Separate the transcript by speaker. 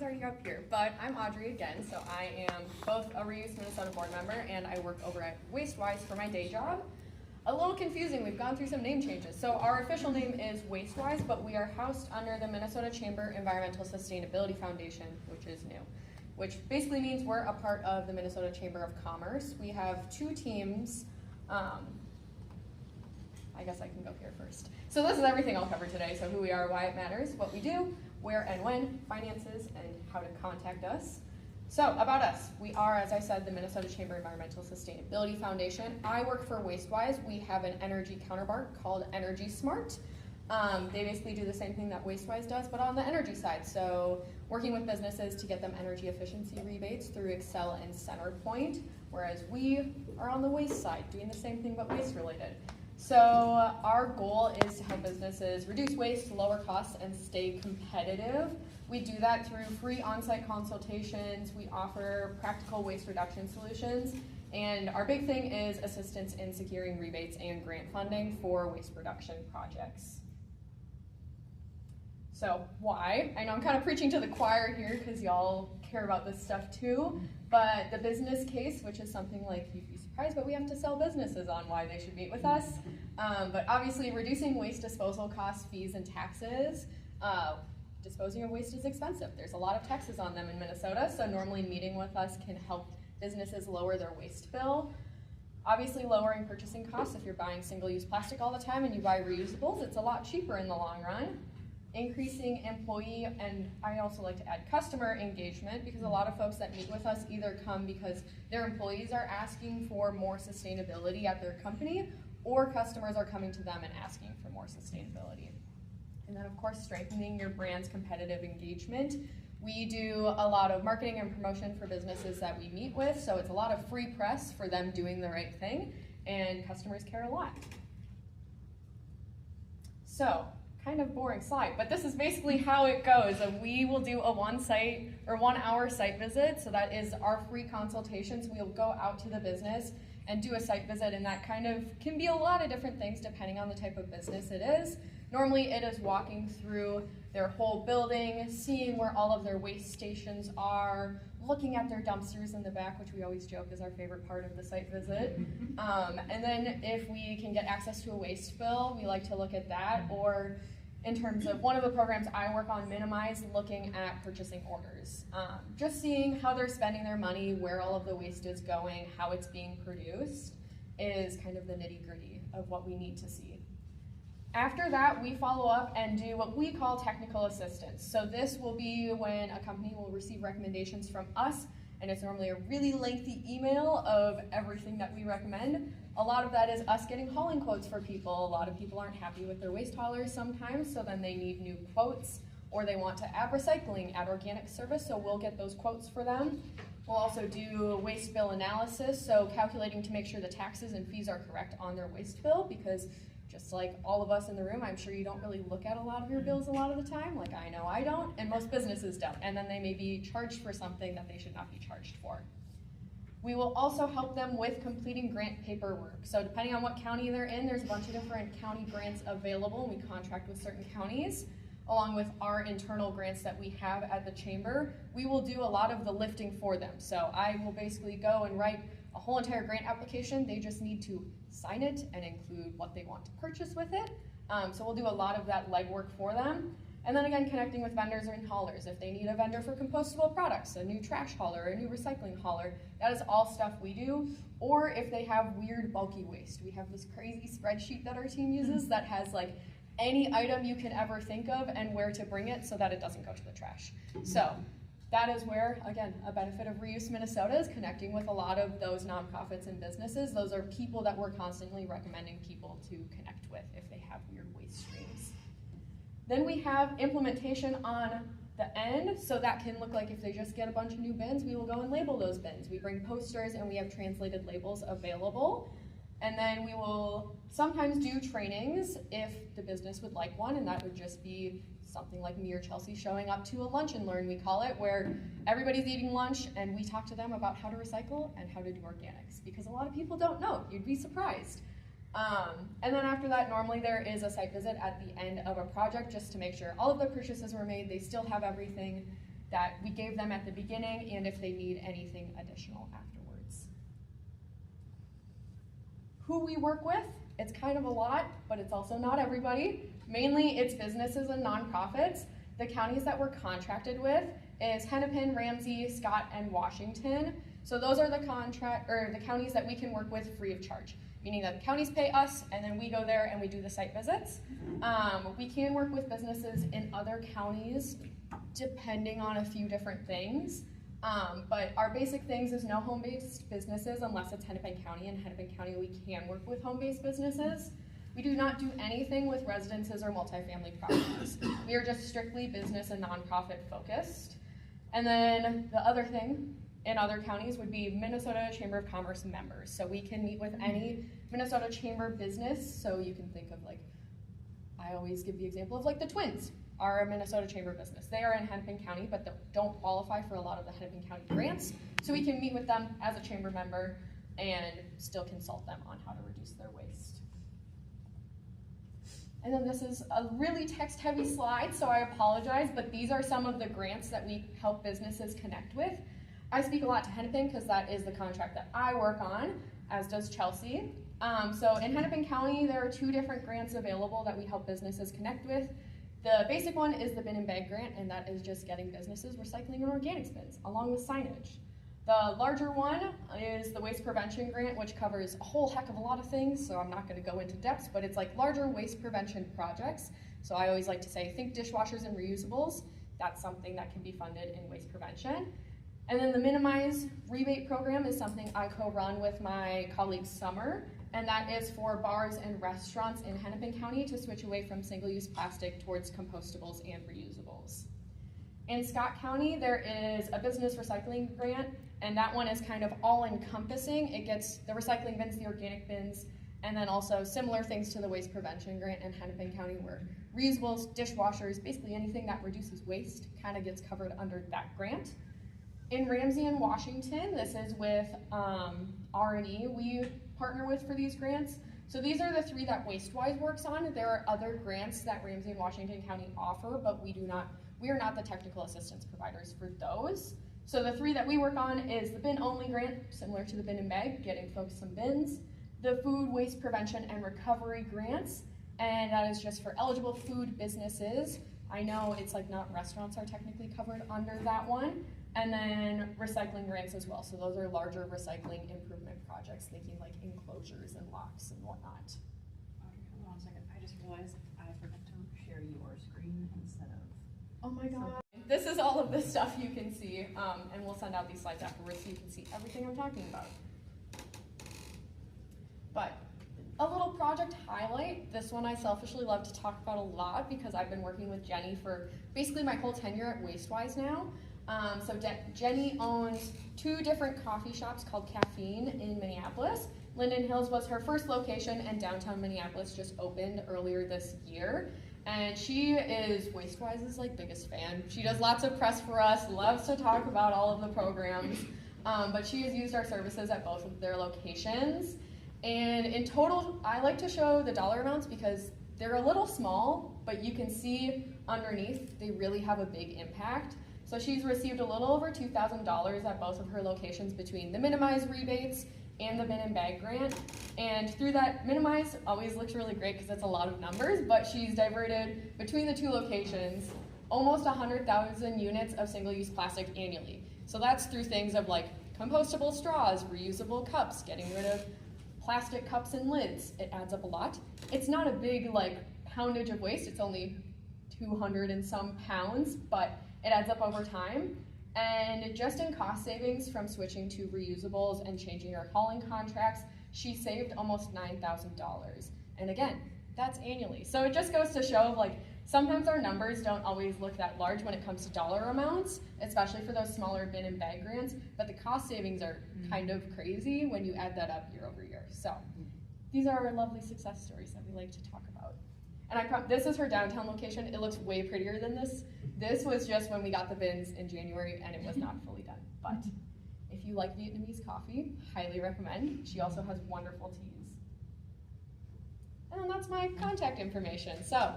Speaker 1: already up here, but I'm Audrey again. So I am both a Reuse Minnesota board member and I work over at WasteWise for my day job. A little confusing, we've gone through some name changes. So our official name is WasteWise, but we are housed under the Minnesota Chamber Environmental Sustainability Foundation, which is new. Which basically means we're a part of the Minnesota Chamber of Commerce. We have two teams. I guess I can go here first. So this is everything I'll cover today. So who we are, why it matters, what we do, where and when, finances, and how to contact us. So about us, we are, as I said, the Minnesota Chamber Environmental Sustainability Foundation. I work for WasteWise. We have an energy counterpart called Energy Smart. They basically do the same thing that WasteWise does, but on the energy side. So working with businesses to get them energy efficiency rebates through Excel and Centerpoint, whereas we are on the waste side, doing the same thing but waste related. So our goal is to help businesses reduce waste, lower costs, and stay competitive. We do that through free on-site consultations. We offer practical waste reduction solutions. And our big thing is assistance in securing rebates and grant funding for waste reduction projects. So why? I know I'm kind of preaching to the choir here because y'all care about this stuff too, but the business case, which is something like you'd be surprised, but we have to sell businesses on why they should meet with us. But obviously reducing waste disposal costs, fees, and taxes. Disposing of waste is expensive. There's a lot of taxes on them in Minnesota, so normally meeting with us can help businesses lower their waste bill. Obviously lowering purchasing costs. If you're buying single-use plastic all the time and you buy reusables, it's a lot cheaper in the long run. Increasing employee, and I also like to add customer engagement, because a lot of folks that meet with us either come because their employees are asking for more sustainability at their company, or customers are coming to them and asking for more sustainability. And then of course, strengthening your brand's competitive engagement. We do a lot of marketing and promotion for businesses that we meet with, so it's a lot of free press for them doing the right thing, and customers care a lot. So, kind of boring slide, but this is basically how it goes. We will do a 1 hour site visit, so that is our free consultations. We'll go out to the business and do a site visit, and that kind of can be a lot of different things depending on the type of business it is. Normally it is walking through their whole building, seeing where all of their waste stations are, looking at their dumpsters in the back, which we always joke is our favorite part of the site visit. And then if we can get access to a waste bill, we like to look at that, or in terms of one of the programs I work on, Minimize, looking at purchasing orders. Just seeing how they're spending their money, where all of the waste is going, how it's being produced, is kind of the nitty-gritty of what we need to see. After that, we follow up and do what we call technical assistance. So this will be when a company will receive recommendations from us, and it's normally a really lengthy email of everything that we recommend. A lot of that is us getting hauling quotes for people. A lot of people aren't happy with their waste haulers sometimes, so then they need new quotes, or they want to add recycling, add organic service, so we'll get those quotes for them. We'll also do waste bill analysis, so calculating to make sure the taxes and fees are correct on their waste bill, because just like all of us in the room, I'm sure you don't really look at a lot of your bills a lot of the time, like I know I don't, and most businesses don't, and then they may be charged for something that they should not be charged for. We will also help them with completing grant paperwork. So depending on what county they're in, there's a bunch of different county grants available, and we contract with certain counties. Along with our internal grants that we have at the chamber, we will do a lot of the lifting for them. So I will basically go and write a whole entire grant application. They just need to sign it and include what they want to purchase with it. So we'll do a lot of that legwork for them. And then again, connecting with vendors and haulers. If they need a vendor for compostable products, a new trash hauler, a new recycling hauler, that is all stuff we do. Or if they have weird bulky waste, we have this crazy spreadsheet that our team uses that has like any item you can ever think of and where to bring it so that it doesn't go to the trash. So that is where, again, a benefit of Reuse Minnesota is connecting with a lot of those nonprofits and businesses. Those are people that we're constantly recommending people to connect with if they have weird waste streams. Then we have implementation on the end, so that can look like if they just get a bunch of new bins, we will go and label those bins. We bring posters and we have translated labels available. And then we will sometimes do trainings if the business would like one, and that would just be something like me or Chelsea showing up to a lunch and learn, we call it, where everybody's eating lunch and we talk to them about how to recycle and how to do organics, because a lot of people don't know. You'd be surprised. And then after that, normally there is a site visit at the end of a project just to make sure all of the purchases were made, they still have everything, that we gave them at the beginning, and if they need anything additional afterwards. Who we work with, it's kind of a lot, but it's also not everybody. Mainly it's businesses and nonprofits. The counties that we're contracted with is Hennepin, Ramsey, Scott, and Washington. So those are the counties that we can work with free of charge, meaning that the counties pay us and then we go there and we do the site visits. We can work with businesses in other counties depending on a few different things. But our basic things is no home-based businesses unless it's Hennepin County. In Hennepin County, we can work with home-based businesses. We do not do anything with residences or multifamily properties. We are just strictly business and nonprofit focused. And then the other thing in other counties would be Minnesota Chamber of Commerce members. So we can meet with any Minnesota Chamber business. So you can think of like, I always give the example of like the Twins are a Minnesota Chamber business. They are in Hennepin County, but they don't qualify for a lot of the Hennepin County grants. So we can meet with them as a chamber member and still consult them on how to reduce their waste. And then this is a really text-heavy slide, so I apologize, but these are some of the grants that we help businesses connect with. I speak a lot to Hennepin because that is the contract that I work on, as does Chelsea. So in Hennepin County, there are 2 different grants available that we help businesses connect with. The basic one is the bin and bag grant, and that is just getting businesses recycling and organics bins, along with signage. The larger one is the waste prevention grant, which covers a whole heck of a lot of things, so I'm not gonna go into depth, but it's like larger waste prevention projects. So I always like to say, think dishwashers and reusables. That's something that can be funded in waste prevention. And then the Minimize rebate program is something I co-run with my colleague Summer, and that is for bars and restaurants in Hennepin County to switch away from single-use plastic towards compostables and reusables. In Scott County, there is a business recycling grant, and that one is kind of all-encompassing. It gets the recycling bins, the organic bins, and then also similar things to the waste prevention grant in Hennepin County where reusables, dishwashers, basically anything that reduces waste kind of gets covered under that grant. In Ramsey and Washington, this is with R&E we partner with for these grants. So these are the 3 that WasteWise works on. There are other grants that Ramsey and Washington County offer, but we are not the technical assistance providers for those. So the 3 that we work on is the bin only grant, similar to the bin and bag, getting folks some bins, the food waste prevention and recovery grants, and that is just for eligible food businesses. I know it's like not restaurants are technically covered under that one. And then recycling grants as well. So those are larger recycling improvement projects, thinking like enclosures and locks and whatnot.
Speaker 2: Audrey, hold on a second. I just realized I forgot to share your screen instead of.
Speaker 1: Oh my God. This is all of the stuff you can see, and we'll send out these slides afterwards so you can see everything I'm talking about. But a little project highlight. This one I selfishly love to talk about a lot because I've been working with Jenny for basically my whole tenure at WasteWise now. So Jenny owns 2 different coffee shops called Caffeine in Minneapolis. Linden Hills was her first location, and downtown Minneapolis just opened earlier this year. And she is WasteWise's like biggest fan. She does lots of press for us, loves to talk about all of the programs, but she has used our services at both of their locations. And in total, I like to show the dollar amounts because they're a little small, but you can see underneath they really have a big impact. So she's received a little over $2,000 at both of her locations between the Minimize rebates and the bin and bag grant. And through that, Minimize always looks really great because it's a lot of numbers, but she's diverted between the 2 locations almost 100,000 units of single-use plastic annually. So that's through things of like compostable straws, reusable cups, getting rid of plastic cups and lids. It adds up a lot. It's not a big like poundage of waste, it's only 200 and some pounds, but it adds up over time. And just in cost savings from switching to reusables and changing her hauling contracts, she saved almost $9,000. And again, that's annually. So it just goes to show like sometimes our numbers don't always look that large when it comes to dollar amounts, especially for those smaller bin and bag grants, but the cost savings are kind of crazy when you add that up year over year. So these are our lovely success stories that we like to talk about. And this is her downtown location. It looks way prettier than this. This was just when we got the bins in January and it was not fully done. But if you like Vietnamese coffee, highly recommend. She also has wonderful teas. And then that's my contact information. So